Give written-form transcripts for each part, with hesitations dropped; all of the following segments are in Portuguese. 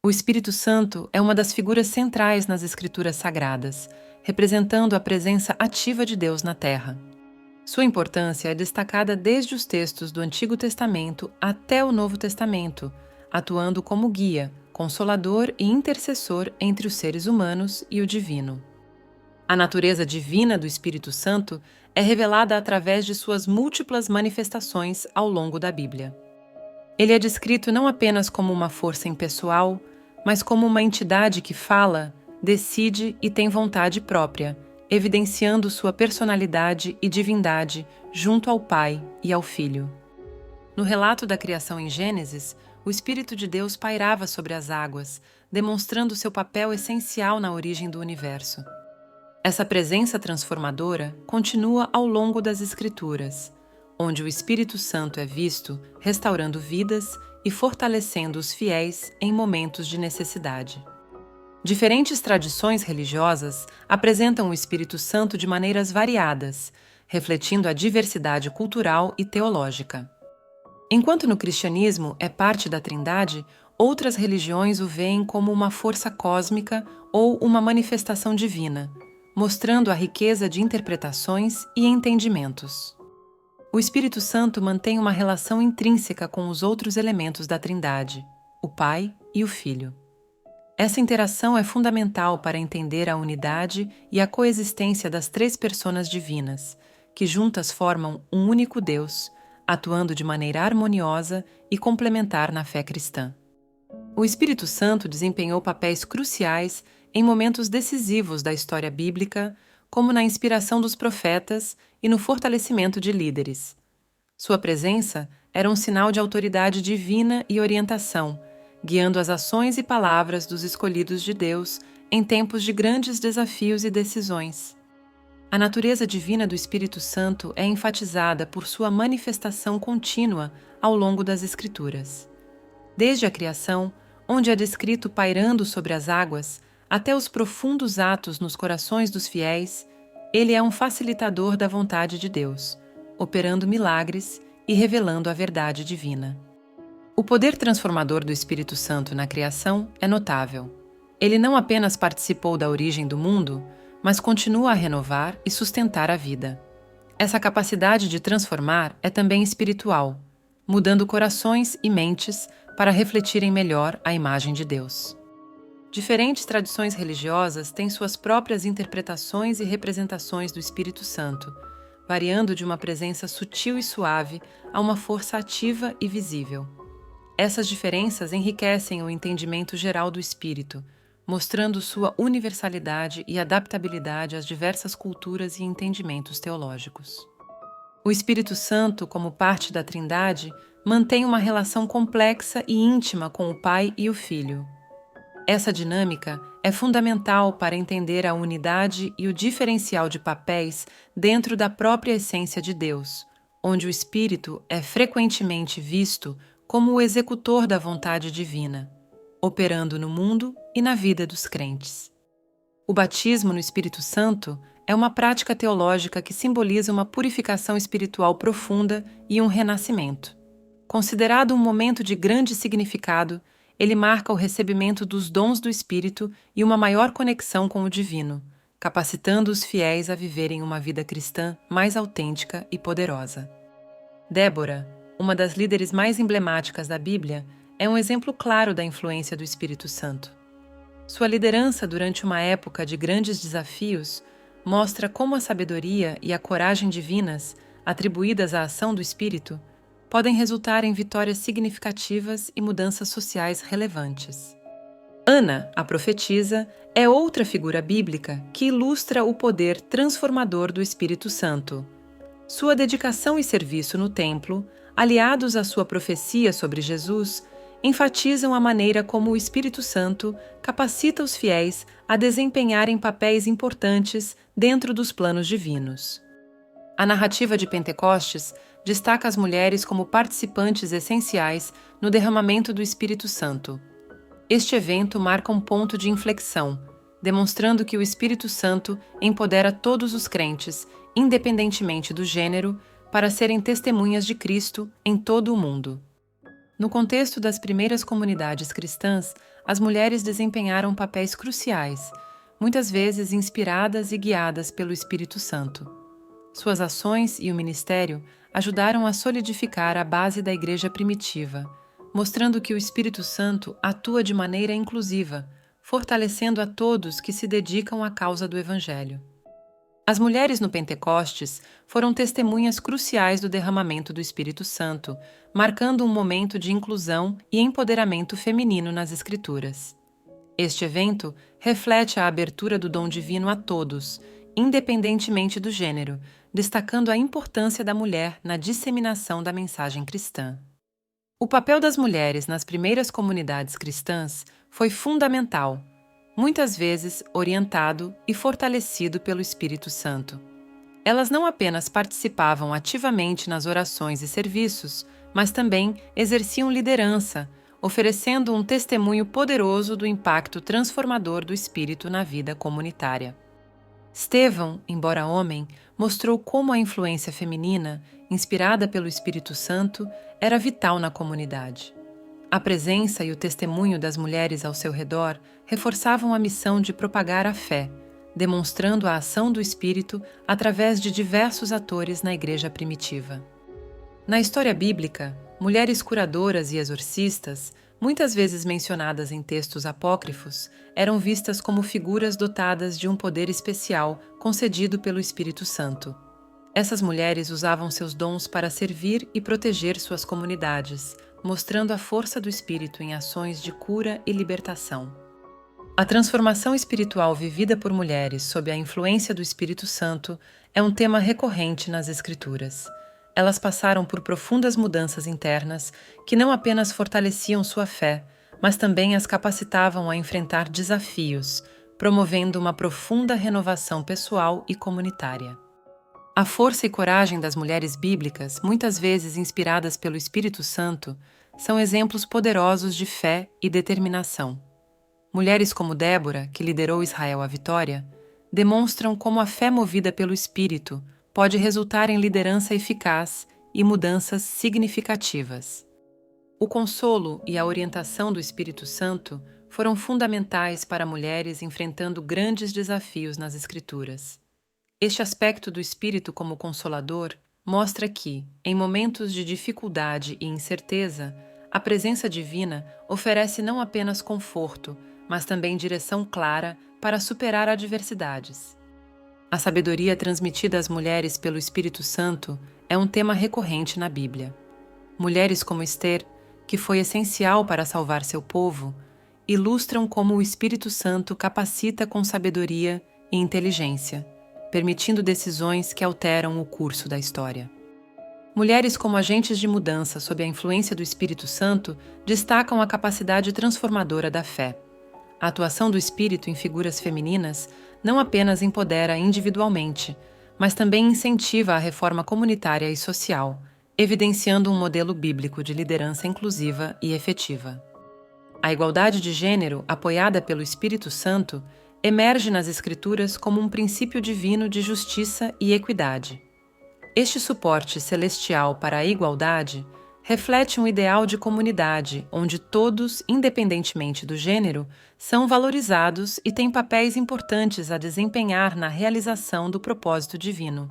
O Espírito Santo é uma das figuras centrais nas Escrituras Sagradas, representando a presença ativa de Deus na Terra. Sua importância é destacada desde os textos do Antigo Testamento até o Novo Testamento, atuando como guia, consolador e intercessor entre os seres humanos e o divino. A natureza divina do Espírito Santo é revelada através de suas múltiplas manifestações ao longo da Bíblia. Ele é descrito não apenas como uma força impessoal, mas como uma entidade que fala, decide e tem vontade própria, evidenciando sua personalidade e divindade junto ao Pai e ao Filho. No relato da criação em Gênesis, o Espírito de Deus pairava sobre as águas, demonstrando seu papel essencial na origem do universo. Essa presença transformadora continua ao longo das Escrituras, onde o Espírito Santo é visto restaurando vidas e fortalecendo os fiéis em momentos de necessidade. Diferentes tradições religiosas apresentam o Espírito Santo de maneiras variadas, refletindo a diversidade cultural e teológica. Enquanto no cristianismo é parte da Trindade, outras religiões o veem como uma força cósmica ou uma manifestação divina, mostrando a riqueza de interpretações e entendimentos. O Espírito Santo mantém uma relação intrínseca com os outros elementos da Trindade, o Pai e o Filho. Essa interação é fundamental para entender a unidade e a coexistência das três personas divinas, que juntas formam um único Deus, atuando de maneira harmoniosa e complementar na fé cristã. O Espírito Santo desempenhou papéis cruciais em momentos decisivos da história bíblica, como na inspiração dos profetas e no fortalecimento de líderes. Sua presença era um sinal de autoridade divina e orientação, guiando as ações e palavras dos escolhidos de Deus em tempos de grandes desafios e decisões. A natureza divina do Espírito Santo é enfatizada por sua manifestação contínua ao longo das Escrituras. Desde a criação, onde é descrito pairando sobre as águas, até os profundos atos nos corações dos fiéis, ele é um facilitador da vontade de Deus, operando milagres e revelando a verdade divina. O poder transformador do Espírito Santo na criação é notável. Ele não apenas participou da origem do mundo, mas continua a renovar e sustentar a vida. Essa capacidade de transformar é também espiritual, mudando corações e mentes para refletirem melhor a imagem de Deus. Diferentes tradições religiosas têm suas próprias interpretações e representações do Espírito Santo, variando de uma presença sutil e suave a uma força ativa e visível. Essas diferenças enriquecem o entendimento geral do Espírito, mostrando sua universalidade e adaptabilidade às diversas culturas e entendimentos teológicos. O Espírito Santo, como parte da Trindade, mantém uma relação complexa e íntima com o Pai e o Filho. Essa dinâmica é fundamental para entender a unidade e o diferencial de papéis dentro da própria essência de Deus, onde o Espírito é frequentemente visto como o executor da vontade divina, operando no mundo e na vida dos crentes. O batismo no Espírito Santo é uma prática teológica que simboliza uma purificação espiritual profunda e um renascimento. Considerado um momento de grande significado, ele marca o recebimento dos dons do Espírito e uma maior conexão com o divino, capacitando os fiéis a viverem uma vida cristã mais autêntica e poderosa. Débora, uma das líderes mais emblemáticas da Bíblia, é um exemplo claro da influência do Espírito Santo. Sua liderança durante uma época de grandes desafios mostra como a sabedoria e a coragem divinas, atribuídas à ação do Espírito, podem resultar em vitórias significativas e mudanças sociais relevantes. Ana, a profetisa, é outra figura bíblica que ilustra o poder transformador do Espírito Santo. Sua dedicação e serviço no templo, aliados à sua profecia sobre Jesus, enfatizam a maneira como o Espírito Santo capacita os fiéis a desempenharem papéis importantes dentro dos planos divinos. A narrativa de Pentecostes destaca as mulheres como participantes essenciais no derramamento do Espírito Santo. Este evento marca um ponto de inflexão, demonstrando que o Espírito Santo empodera todos os crentes, independentemente do gênero, para serem testemunhas de Cristo em todo o mundo. No contexto das primeiras comunidades cristãs, as mulheres desempenharam papéis cruciais, muitas vezes inspiradas e guiadas pelo Espírito Santo. Suas ações e o ministério ajudaram a solidificar a base da igreja primitiva, mostrando que o Espírito Santo atua de maneira inclusiva, fortalecendo a todos que se dedicam à causa do Evangelho. As mulheres no Pentecostes foram testemunhas cruciais do derramamento do Espírito Santo, marcando um momento de inclusão e empoderamento feminino nas Escrituras. Este evento reflete a abertura do dom divino a todos, independentemente do gênero, destacando a importância da mulher na disseminação da mensagem cristã. O papel das mulheres nas primeiras comunidades cristãs foi fundamental, muitas vezes orientado e fortalecido pelo Espírito Santo. Elas não apenas participavam ativamente nas orações e serviços, mas também exerciam liderança, oferecendo um testemunho poderoso do impacto transformador do Espírito na vida comunitária. Estevão, embora homem, mostrou como a influência feminina, inspirada pelo Espírito Santo, era vital na comunidade. A presença e o testemunho das mulheres ao seu redor reforçavam a missão de propagar a fé, demonstrando a ação do Espírito através de diversos atores na igreja primitiva. Na história bíblica, mulheres curadoras e exorcistas, muitas vezes mencionadas em textos apócrifos, eram vistas como figuras dotadas de um poder especial concedido pelo Espírito Santo. Essas mulheres usavam seus dons para servir e proteger suas comunidades, mostrando a força do Espírito em ações de cura e libertação. A transformação espiritual vivida por mulheres sob a influência do Espírito Santo é um tema recorrente nas Escrituras. Elas passaram por profundas mudanças internas que não apenas fortaleciam sua fé, mas também as capacitavam a enfrentar desafios, promovendo uma profunda renovação pessoal e comunitária. A força e coragem das mulheres bíblicas, muitas vezes inspiradas pelo Espírito Santo, são exemplos poderosos de fé e determinação. Mulheres como Débora, que liderou Israel à vitória, demonstram como a fé movida pelo Espírito pode resultar em liderança eficaz e mudanças significativas. O consolo e a orientação do Espírito Santo foram fundamentais para mulheres enfrentando grandes desafios nas Escrituras. Este aspecto do Espírito como Consolador mostra que, em momentos de dificuldade e incerteza, a presença divina oferece não apenas conforto, mas também direção clara para superar adversidades. A sabedoria transmitida às mulheres pelo Espírito Santo é um tema recorrente na Bíblia. Mulheres como Ester, que foi essencial para salvar seu povo, ilustram como o Espírito Santo capacita com sabedoria e inteligência, permitindo decisões que alteram o curso da história. Mulheres como agentes de mudança sob a influência do Espírito Santo destacam a capacidade transformadora da fé. A atuação do Espírito em figuras femininas não apenas empodera individualmente, mas também incentiva a reforma comunitária e social, evidenciando um modelo bíblico de liderança inclusiva e efetiva. A igualdade de gênero, apoiada pelo Espírito Santo, emerge nas Escrituras como um princípio divino de justiça e equidade. Este suporte celestial para a igualdade reflete um ideal de comunidade onde todos, independentemente do gênero, são valorizados e têm papéis importantes a desempenhar na realização do propósito divino.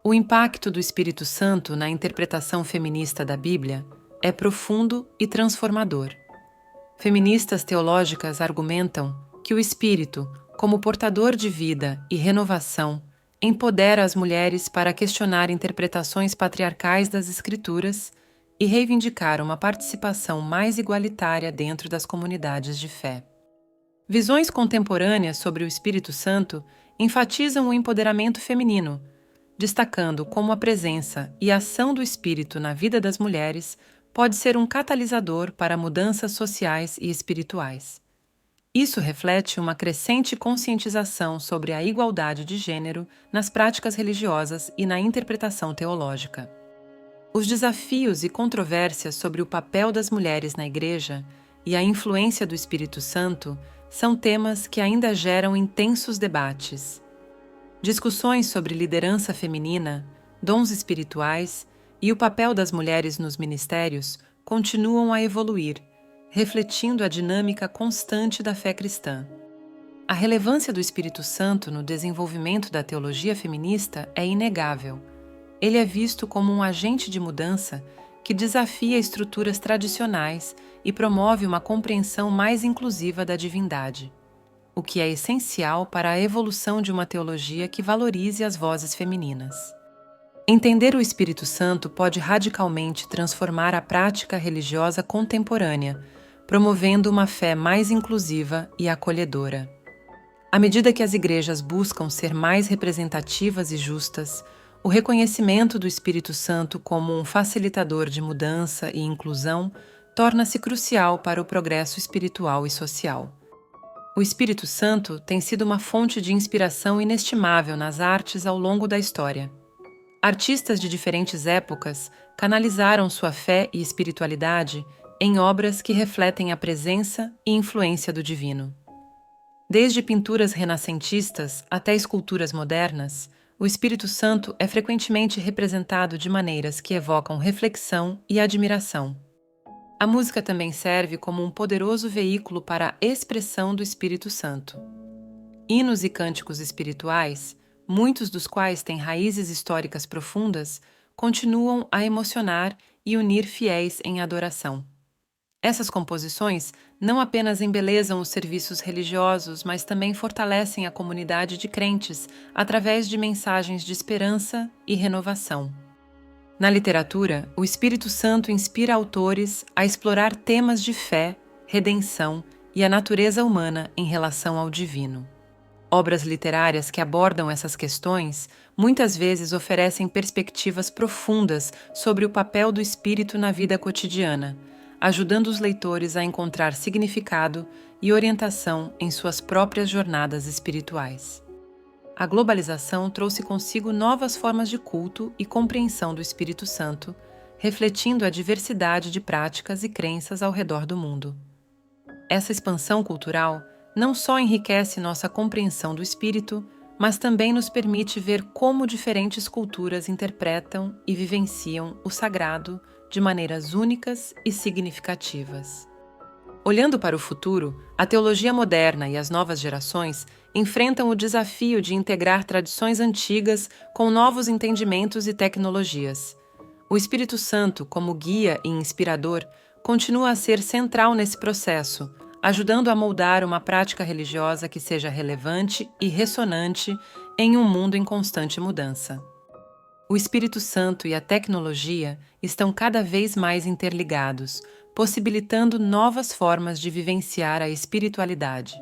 O impacto do Espírito Santo na interpretação feminista da Bíblia é profundo e transformador. Feministas teológicas argumentam que o Espírito, como portador de vida e renovação, empodera as mulheres para questionar interpretações patriarcais das Escrituras e reivindicar uma participação mais igualitária dentro das comunidades de fé. Visões contemporâneas sobre o Espírito Santo enfatizam o empoderamento feminino, destacando como a presença e ação do Espírito na vida das mulheres pode ser um catalisador para mudanças sociais e espirituais. Isso reflete uma crescente conscientização sobre a igualdade de gênero nas práticas religiosas e na interpretação teológica. Os desafios e controvérsias sobre o papel das mulheres na Igreja e a influência do Espírito Santo são temas que ainda geram intensos debates. Discussões sobre liderança feminina, dons espirituais e o papel das mulheres nos ministérios continuam a evoluir, refletindo a dinâmica constante da fé cristã. A relevância do Espírito Santo no desenvolvimento da teologia feminista é inegável. Ele é visto como um agente de mudança que desafia estruturas tradicionais e promove uma compreensão mais inclusiva da divindade, o que é essencial para a evolução de uma teologia que valorize as vozes femininas. Entender o Espírito Santo pode radicalmente transformar a prática religiosa contemporânea, promovendo uma fé mais inclusiva e acolhedora. À medida que as igrejas buscam ser mais representativas e justas, o reconhecimento do Espírito Santo como um facilitador de mudança e inclusão torna-se crucial para o progresso espiritual e social. O Espírito Santo tem sido uma fonte de inspiração inestimável nas artes ao longo da história. Artistas de diferentes épocas canalizaram sua fé e espiritualidade em obras que refletem a presença e influência do divino. Desde pinturas renascentistas até esculturas modernas, o Espírito Santo é frequentemente representado de maneiras que evocam reflexão e admiração. A música também serve como um poderoso veículo para a expressão do Espírito Santo. Hinos e cânticos espirituais, muitos dos quais têm raízes históricas profundas, continuam a emocionar e unir fiéis em adoração. Essas composições não apenas embelezam os serviços religiosos, mas também fortalecem a comunidade de crentes através de mensagens de esperança e renovação. Na literatura, o Espírito Santo inspira autores a explorar temas de fé, redenção e a natureza humana em relação ao divino. Obras literárias que abordam essas questões muitas vezes oferecem perspectivas profundas sobre o papel do Espírito na vida cotidiana, ajudando os leitores a encontrar significado e orientação em suas próprias jornadas espirituais. A globalização trouxe consigo novas formas de culto e compreensão do Espírito Santo, refletindo a diversidade de práticas e crenças ao redor do mundo. Essa expansão cultural não só enriquece nossa compreensão do Espírito, mas também nos permite ver como diferentes culturas interpretam e vivenciam o sagrado de maneiras únicas e significativas. Olhando para o futuro, a teologia moderna e as novas gerações enfrentam o desafio de integrar tradições antigas com novos entendimentos e tecnologias. O Espírito Santo, como guia e inspirador, continua a ser central nesse processo, ajudando a moldar uma prática religiosa que seja relevante e ressonante em um mundo em constante mudança. O Espírito Santo e a tecnologia estão cada vez mais interligados, possibilitando novas formas de vivenciar a espiritualidade.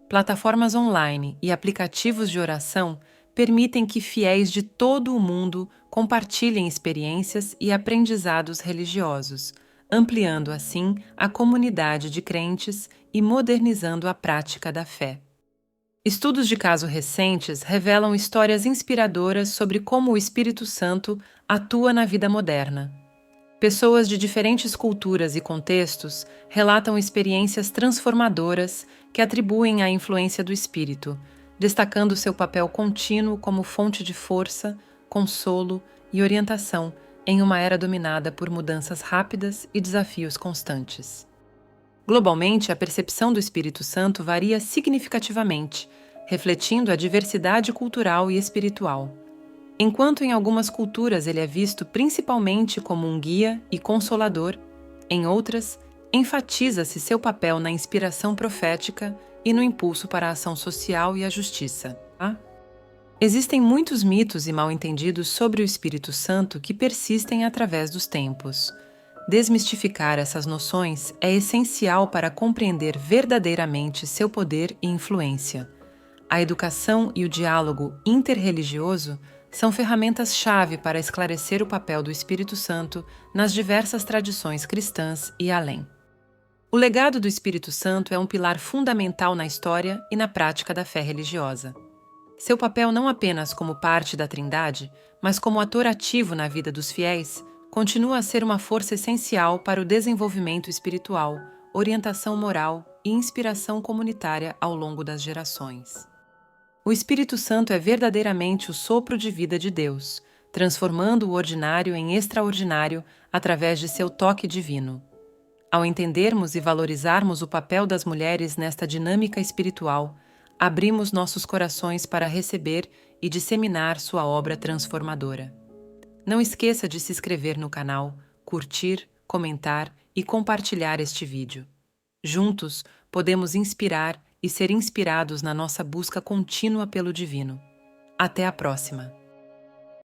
Plataformas online e aplicativos de oração permitem que fiéis de todo o mundo compartilhem experiências e aprendizados religiosos, ampliando assim a comunidade de crentes e modernizando a prática da fé. Estudos de caso recentes revelam histórias inspiradoras sobre como o Espírito Santo atua na vida moderna. Pessoas de diferentes culturas e contextos relatam experiências transformadoras que atribuem à influência do Espírito, destacando seu papel contínuo como fonte de força, consolo e orientação em uma era dominada por mudanças rápidas e desafios constantes. Globalmente, a percepção do Espírito Santo varia significativamente, refletindo a diversidade cultural e espiritual. Enquanto em algumas culturas ele é visto principalmente como um guia e consolador, em outras, enfatiza-se seu papel na inspiração profética e no impulso para a ação social e a justiça. Existem muitos mitos e mal-entendidos sobre o Espírito Santo que persistem através dos tempos. Desmistificar essas noções é essencial para compreender verdadeiramente seu poder e influência. A educação e o diálogo interreligioso são ferramentas-chave para esclarecer o papel do Espírito Santo nas diversas tradições cristãs e além. O legado do Espírito Santo é um pilar fundamental na história e na prática da fé religiosa. Seu papel não apenas como parte da Trindade, mas como ator ativo na vida dos fiéis, continua a ser uma força essencial para o desenvolvimento espiritual, orientação moral e inspiração comunitária ao longo das gerações. O Espírito Santo é verdadeiramente o sopro de vida de Deus, transformando o ordinário em extraordinário através de seu toque divino. Ao entendermos e valorizarmos o papel das mulheres nesta dinâmica espiritual, abrimos nossos corações para receber e disseminar sua obra transformadora. Não esqueça de se inscrever no canal, curtir, comentar e compartilhar este vídeo. Juntos, podemos inspirar e ser inspirados na nossa busca contínua pelo divino. Até a próxima!